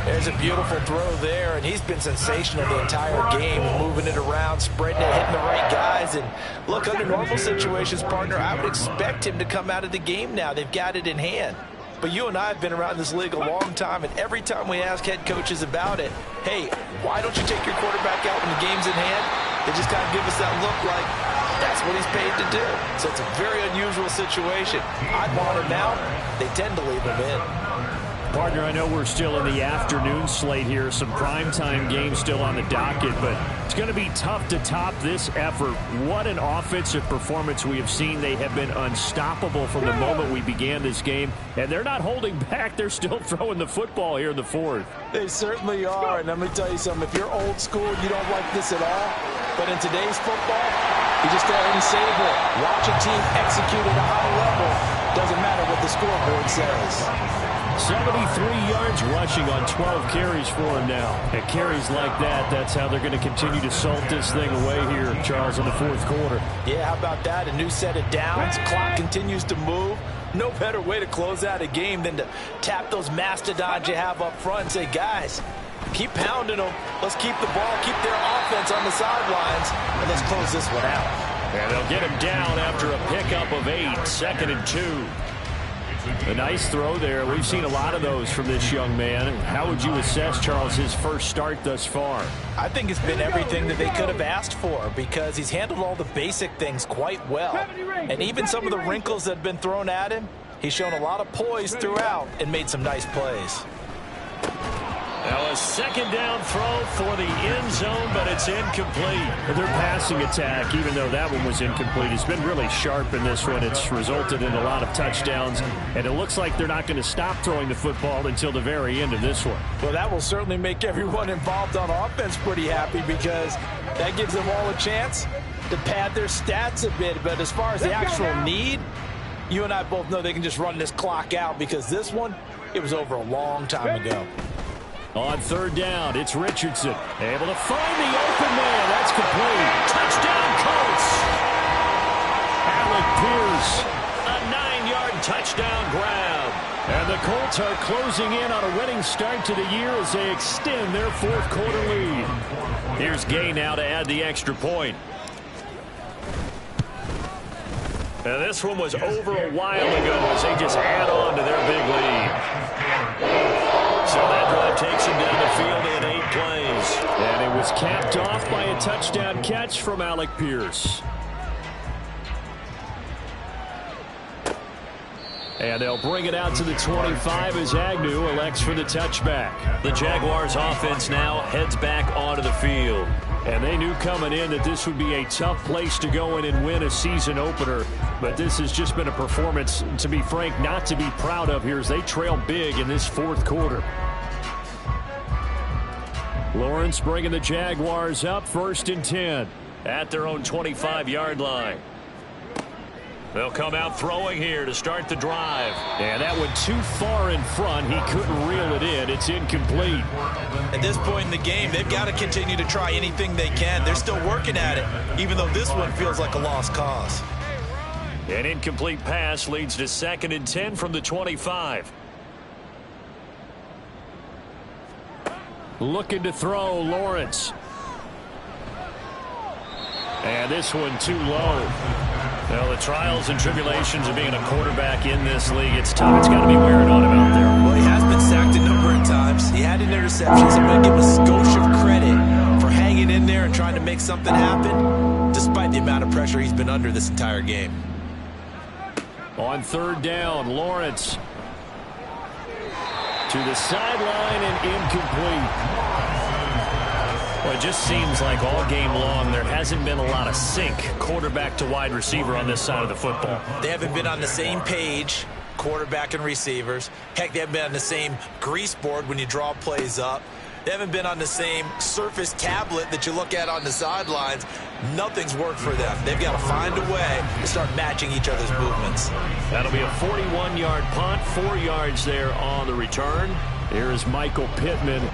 There's a beautiful throw there, and he's been sensational the entire game, moving it around, spreading it, hitting the right guys. And look, under normal situations, partner, I would expect him to come out of the game now. They've got it in hand. But you and I have been around this league a long time, and every time we ask head coaches about it, hey, why don't you take your quarterback out when the game's in hand? They just kind of give us that look like that's what he's paid to do. So it's a very unusual situation. I'd want him out. They tend to leave him in. Partner, I know we're still in the afternoon slate here. Some primetime games still on the docket, but it's going to be tough to top this effort. What an offensive performance we have seen. They have been unstoppable from the moment we began this game, and they're not holding back. They're still throwing the football here in the 4th. They certainly are, and let me tell you something. If you're old school, you don't like this at all, but in today's football, you just go ahead and savor it. Watch a team execute at a high level. Doesn't matter what the scoreboard says. 73 yards rushing on 12 carries for him now. And carries like that, that's how they're going to continue to salt this thing away here, Charles, in the 4th quarter. Yeah, how about that? A new set of downs. Clock continues to move. No better way to close out a game than to tap those mastodons you have up front and say, guys, keep pounding them. Let's keep the ball, keep their offense on the sidelines, and let's close this one out. And they'll get him down after a pickup of 8, 2nd and 2. A nice throw there. We've seen a lot of those from this young man. How would you assess, Charles, his first start thus far? I think it's been everything that they could have asked for because he's handled all the basic things quite well. And even some of the wrinkles that have been thrown at him, he's shown a lot of poise throughout and made some nice plays. Now a 2nd down throw for the end zone, but it's incomplete. Their passing attack, even though that one was incomplete, has been really sharp in this one. It's resulted in a lot of touchdowns, and it looks like they're not going to stop throwing the football until the very end of this one. Well, that will certainly make everyone involved on offense pretty happy because that gives them all a chance to pad their stats a bit. But as far as the actual need, you and I both know they can just run this clock out because this one, it was over a long time ago. On 3rd down, it's Richardson. Able to find the open man. That's complete. Touchdown, Colts. Alec Pierce, a 9-yard touchdown grab. And the Colts are closing in on a winning start to the year as they extend their 4th quarter lead. Here's Gay now to add the extra point. And this one was over a while ago as they just add on to their big lead. So that drive takes him down the field in 8 plays. And it was capped off by a touchdown catch from Alec Pierce. And they'll bring it out to the 25 as Agnew elects for the touchback. The Jaguars offense now heads back onto the field. And they knew coming in that this would be a tough place to go in and win a season opener. But this has just been a performance, to be frank, not to be proud of here as they trail big in this 4th quarter. Lawrence bringing the Jaguars up 1st and 10 at their own 25-yard line. They'll come out throwing here to start the drive. And that went too far in front. He couldn't reel it in. It's incomplete. At this point in the game, they've got to continue to try anything they can. They're still working at it, even though this one feels like a lost cause. An incomplete pass leads to 2nd and 10 from the 25. Looking to throw, Lawrence. And this one too low. Well, the trials and tribulations of being a quarterback in this league, it's tough. It's got to be wearing on him out there. Well, he has been sacked a number of times. He had an interception. So I'm going to give him a skosh of credit for hanging in there and trying to make something happen, despite the amount of pressure he's been under this entire game. On 3rd down, Lawrence to the sideline and incomplete. Well, it just seems like all game long there hasn't been a lot of sync quarterback to wide receiver on this side of the football. They haven't been on the same page, quarterback and receivers. Heck, they haven't been on the same grease board when you draw plays up. They haven't been on the same surface tablet that you look at on the sidelines. Nothing's worked for them. They've got to find a way to start matching each other's movements. That'll be a 41-yard punt, 4 yards there on the return. Here is Michael Pittman.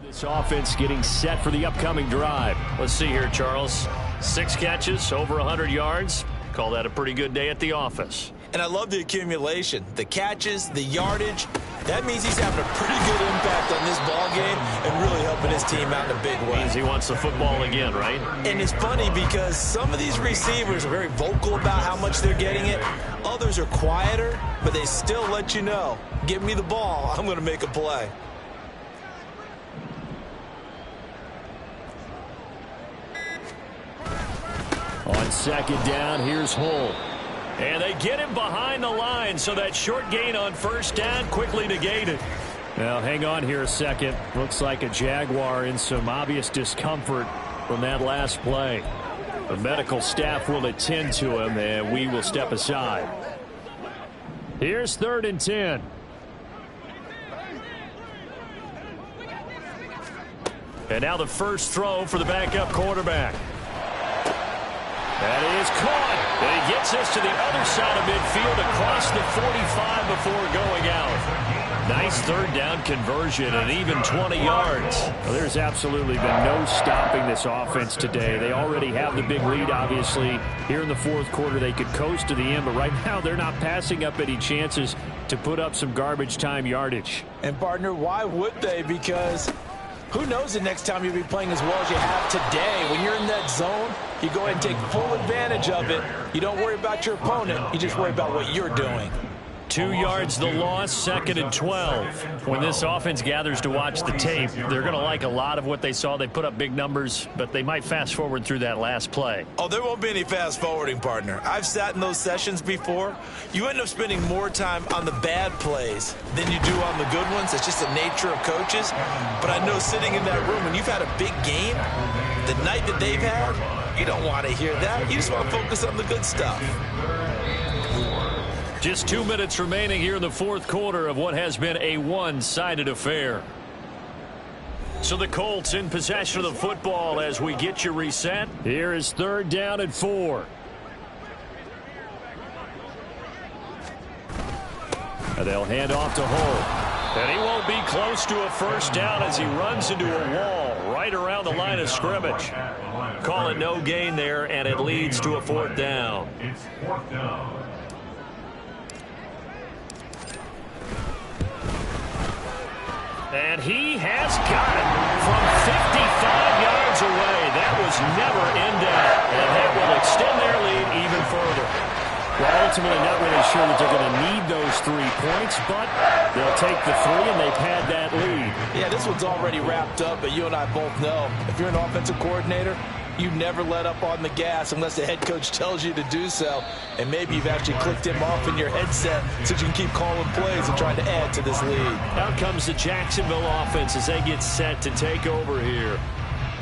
This offense getting set for the upcoming drive. Let's see here, Charles. 6 catches, over 100 yards. Call that a pretty good day at the office. And I love the accumulation, the catches, the yardage. That means he's having a pretty good impact on this ball game and really helping his team out in a big way. Means he wants the football again, right? And it's funny because some of these receivers are very vocal about how much they're getting it. Others are quieter, but they still let you know, give me the ball, I'm going to make a play. On second down, here's Hull. And they get him behind the line, so that short gain on first down quickly negated. Now, hang on here a second. Looks like a Jaguar in some obvious discomfort from that last play. The medical staff will attend to him, and we will step aside. Here's 3rd and 10. And now the first throw for the backup quarterback. That is caught. And he gets this to the other side of midfield across the 45 before going out. Nice 3rd down conversion and even 20 yards. Well, there's absolutely been no stopping this offense today. They already have the big lead, obviously. Here in the 4th quarter, they could coast to the end, but right now they're not passing up any chances to put up some garbage time yardage. And, partner, why would they? Because who knows the next time you'll be playing as well as you have today. When you're in that zone, you go ahead and take full advantage of it. You don't worry about your opponent. You just worry about what you're doing. 2 yards the loss, 2nd and 12. When this offense gathers to watch the tape, they're going to like a lot of what they saw. They put up big numbers, but they might fast forward through that last play. Oh, there won't be any fast forwarding, partner. I've sat in those sessions before. You end up spending more time on the bad plays than you do on the good ones. It's just the nature of coaches. But I know sitting in that room, when you've had a big game, the night that they've had, you don't want to hear that. You just want to focus on the good stuff. Just 2 minutes remaining here in the 4th quarter of what has been a one-sided affair. So the Colts in possession of the football as we get you reset. Here is 3rd down and 4. And they'll hand off to Hull. And he won't be close to a first down as he runs into a wall right around the line of scrimmage. Call it no gain there, and it leads to a 4th down. It's 4th down. And he has got it from 55 yards away. That was never in doubt. And that will extend their lead even further. Well, ultimately not really sure that they're going to need those 3 points, but they'll take the 3, and they've had that lead. Yeah, this one's already wrapped up, but you and I both know if you're an offensive coordinator, you never let up on the gas unless the head coach tells you to do so. And maybe you've actually clicked him off in your headset so you can keep calling plays and trying to add to this lead. Out comes the Jacksonville offense as they get set to take over here.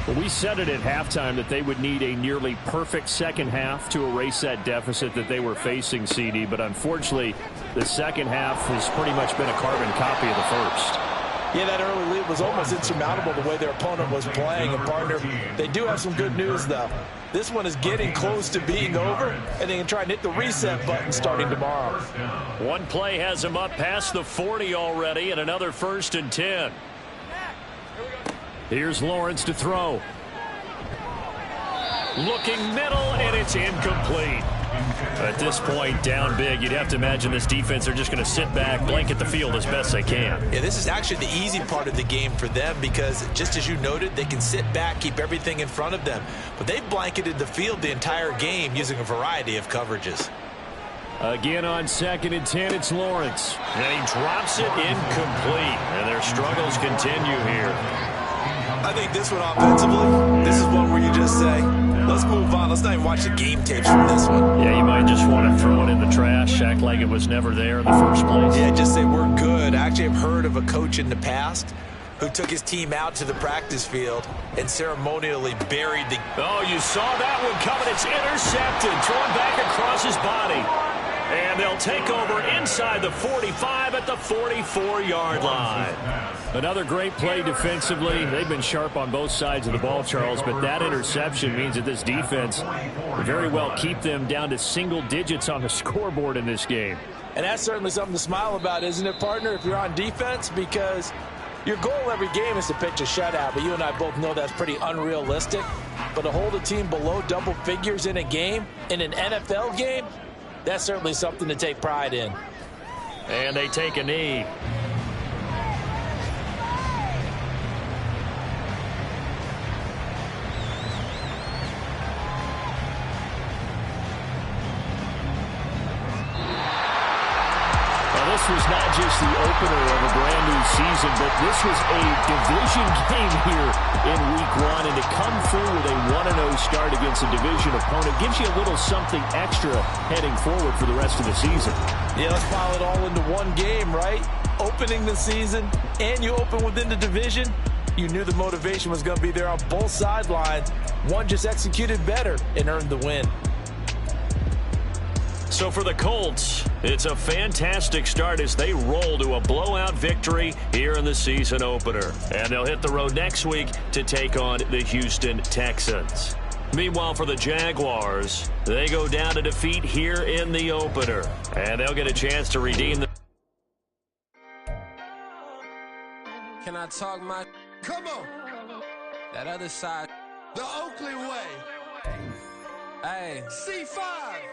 Well, we said it at halftime that they would need a nearly perfect second half to erase that deficit that they were facing, CD. But unfortunately, the second half has pretty much been a carbon copy of the first. Yeah, that early lead was almost insurmountable the way their opponent was playing. And, partner, they do have some good news, though. This one is getting close to being over, and they can try and hit the reset button starting tomorrow. One play has them up past the 40 already, and another 1st and 10. Here's Lawrence to throw. Looking middle, and it's incomplete. At this point, down big, you'd have to imagine this defense, they're just going to sit back, blanket the field as best they can. Yeah, this is actually the easy part of the game for them because, just as you noted, they can sit back, keep everything in front of them. But they've blanketed the field the entire game using a variety of coverages. Again on 2nd and 10, it's Lawrence. And he drops it incomplete. And their struggles continue here. I think this one offensively, this is one where you just say, let's move on. Let's not even watch the game tapes from this one. Yeah, you might just want to throw it in the trash, act like it was never there in the first place. Yeah, just say we're good. I actually have heard of a coach in the past who took his team out to the practice field and ceremonially buried the... Oh, you saw that one coming. It's intercepted, thrown back across his body. And they'll take over inside the 45 at the 44-yard line. Another great play defensively. They've been sharp on both sides of the ball, Charles, but that interception means that this defense will very well keep them down to single digits on the scoreboard in this game. And that's certainly something to smile about, isn't it, partner, if you're on defense? Because your goal every game is to pitch a shutout, but you and I both know that's pretty unrealistic. But to hold a team below double figures in a game, in an NFL game, that's certainly something to take pride in. And they take a knee. This was not just the opener of a brand new season, but this was a division game here in week 1. And to come through with a 1-0 start against a division opponent gives you a little something extra heading forward for the rest of the season. Yeah, let's pile it all into one game, right? Opening the season, and you open within the division. You knew the motivation was going to be there on both sidelines. One just executed better and earned the win. So for the Colts, it's a fantastic start as they roll to a blowout victory here in the season opener. And they'll hit the road next week to take on the Houston Texans. Meanwhile, for the Jaguars, they go down to defeat here in the opener. And they'll get a chance to redeem the... Can I talk my... Come on! That other side. The Oakley way. Hey, C5.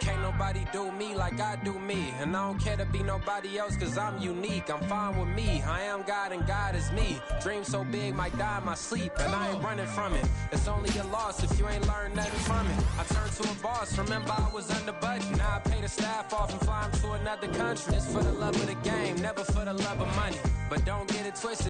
Can't nobody do me like I do me. And I don't care to be nobody else cause I'm unique. I'm fine with me. I am God and God is me. Dream so big might die in my sleep. And I ain't running from it. It's only a loss if you ain't learned nothing from it. I turned to a boss. Remember I was under budget. Now I pay the staff off and fly them to another country. It's for the love of the game, never for the love of money. But don't get it twisted.